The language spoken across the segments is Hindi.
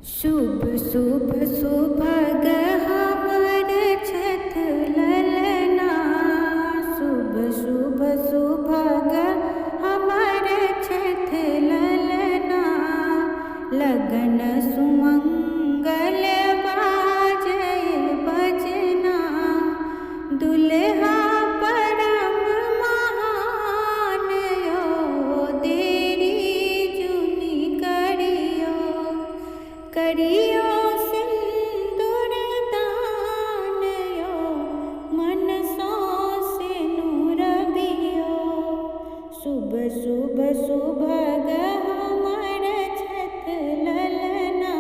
शुभ शुभ सुभग हमर छथ ललना। शुभ शुभ सुभग हमर छथ ललना। लगन सुमंगल बाजय बजना। दुल्हा परम महान यो। देरी जुनी करियो। करियो सिंदूर दान यो। मनसो सिनुर बियो। शुभ शुभ सुभग हमर छथ ललना।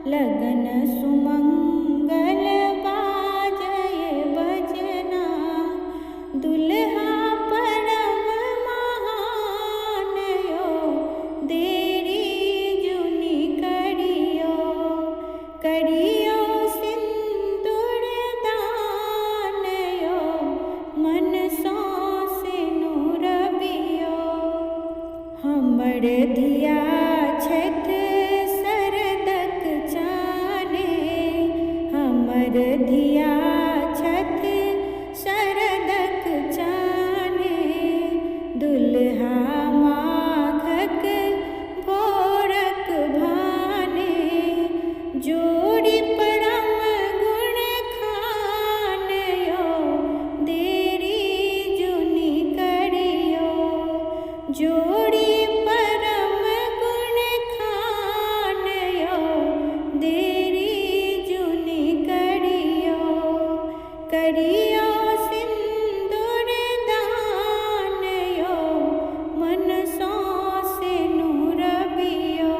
लगन सुमंगल बाजय बजना। दुल्हा परम महान यो। देरी जुनी करियो। करियो सिंदूर दान यो। मनसो सिनुर बियो। हमर धिया छथ सरदक चाने। हमर धिया छथ सरदक चाने। दुल्हा माघक भोरक भाने। जोड़ी परम गुण खान यो। देरी जुनी करियो। जोड़ी परम गुण खान यो। देरी जुनी करियो। करियो सिंदूर दान यो। मनसो सिनुर बियो।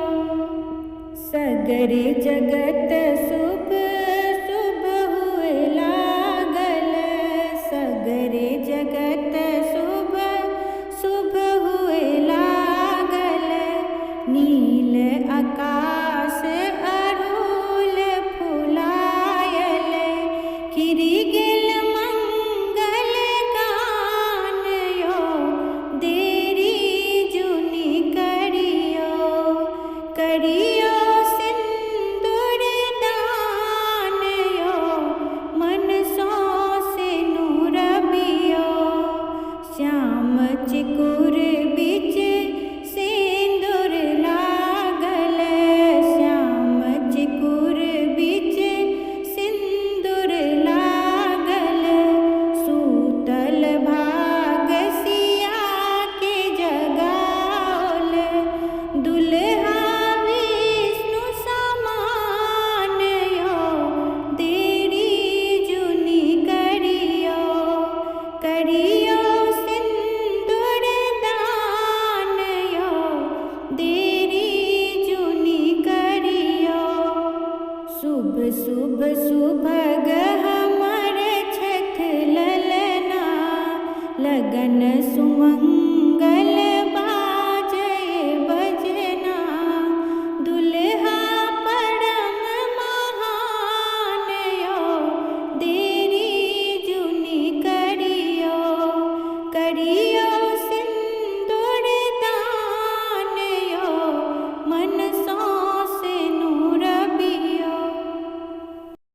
सगरे जगत शुभ शुभ हुए लागल। सगरे जगत शुभ शुभ हुए लागल। नील आकाश अरुल फुलायल। खिरी गेल मंगल गान यो। देरी जुनी करियो। करियो सिंदूर दान यो। मनसो सिनुर बियो। श्याम चिकुर बिच सिंदूर लागल। श्याम चिकुर बिच सिंदूर लागल। सूतल भाग सिया के जगाओल। दुल्हा विष्णु समान यो। देरी जुनी करियो। करियो सिंदूर दान यो। देरी जुनी करियो। शुभ शुभ सुभग हमर छथ ललना। लगन सुमंगल